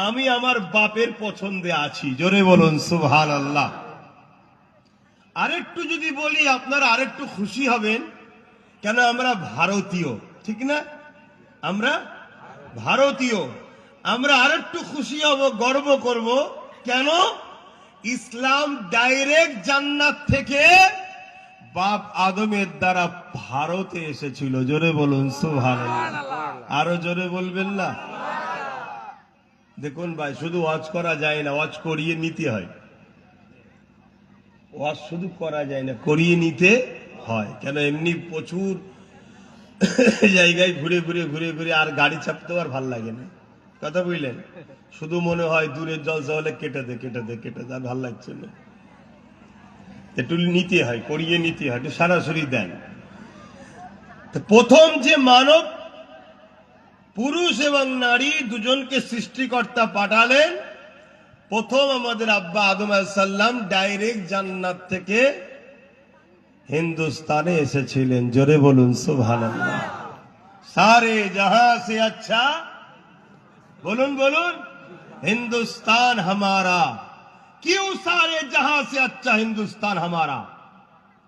আমি আমার বাপের পছন্দে আছি। জোরে বলুন সুবহানাল্লাহ। আরেকটু যদি বলি আপনারা আরেকটু খুশি হবেন, কেন আমরা ভারতীয়, ঠিক না? আমরা ভারতীয়, আমরা আরেকটু খুশি হব, গর্ব করব। কেন? ইসলাম ডাইরেক্ট জান্নাত থেকে বাপ আদমের দ্বারা ভারতে এসেছিল। জোরে বলুন সুবহানাল্লাহ। আরো জোরে বলবেন না? দেখুন ভাই, শুধু ওয়াজ করা যায় না, ওয়াজ করিয়ে নিতে হয়। ওয়াজ শুধু করা যায় না, করিয়ে নিতে হয়। কেন? এমনি প্রচুর জায়গায় ঘুরে ঘুরে ঘুরে ঘুরে আর গাড়ি চাপতেও আর ভাল লাগে না। কথা বুঝলেন? শুধু মনে হয় দূরের জলসা হলে কেটে দে কেটে দে কেটে দে, আর ভাল লাগছে না। একটু নিতে হয়, করিয়ে নিতে হয়, একটু সরাসরি দেন। প্রথম যে মানব, পুরুষ এবং নারী দুজনকে সৃষ্টিকর্তা পাঠালেন, প্রথম আমাদের আব্বা আদম আলাইহিস সালাম ডাইরেক্ট জান্নাত থেকে হিন্দুস্তানে এসেছিলেন। জোরে বলুন সুবহানাল্লাহ। সারে জাহাं से अच्छा, বলুন বলুন, हिंदुस्तान हमारा। क्यों सारे जहां से अच्छा हिंदुस्तान हमारा?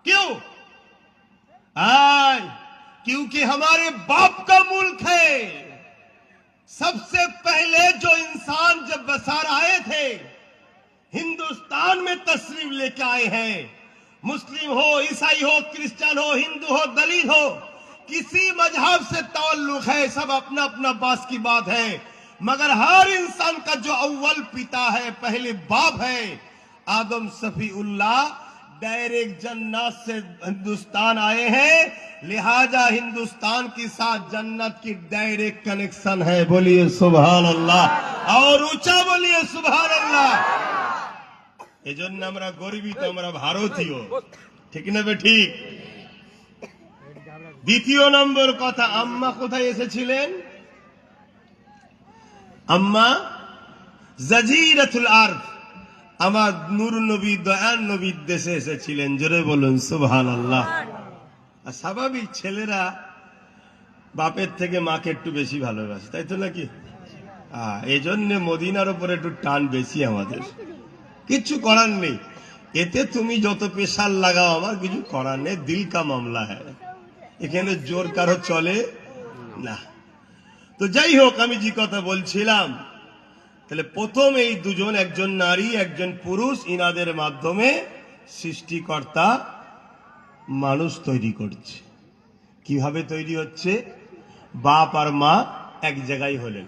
क्यों? क्योंकि हमारे बाप का मुल्क है। सबसे पहले जो इंसान जब बसार आए थे, हिंदुस्तान में तशरीफ लेके आए हैं। मुस्लिम हो, ईसाई हो, क्रिश्चियन हो, हिंदू हो, दलित हो, किसी मजहब से ताल्लुक है, सब अपना अपना बास की बात है, मगर हर इंसान का जो अव्वल पिता है, पहले बाप है, आदम सफीउल्लाह डायरेक्ट जन्नत से हिंदुस्तान आए हैं। लिहाजा हिंदुस्तान के साथ जन्नत की डायरेक्ट कनेक्शन है। बोलिए सुभान अल्लाह, और ऊंचा बोलिए सुभान अल्लाह। এজন্য আমরা গর্বিত, আমরা ভারতীয়, ঠিক না বে ঠিক? দ্বিতীয় নম্বর কথা, আম্মা কোথায় এসেছিলেন? আম্মা জাজিরাতুল আরদ, আমার নূর নবী দয়ান নবীর দেশে এসেছিলেন। জোরে বলুন সুবহানাল্লাহ। আর স্বাভাবিক ছেলেরা বাপের থেকে মাকে একটু বেশি ভালোবাসে, তাই তো নাকি? এই জন্য মদিনার উপরে একটু টান বেশি আমাদের। কিছু করার নেই, এতে তুমি যত পেশাল লাগাও, আমার কিছু করার নেই। দিল কা মামলা হ্যায়, এখানে জোর কারো চলে না। তো যাই হোক, আমি যে কথা বলছিলাম, তাহলে প্রথম এই দুজন, একজন নারী একজন পুরুষ, ইনাদের মাধ্যমে সৃষ্টিকর্তা মানুষ তৈরি করছে। কিভাবে তৈরি হচ্ছে? বাপ আর মা এক জায়গায় হলেন।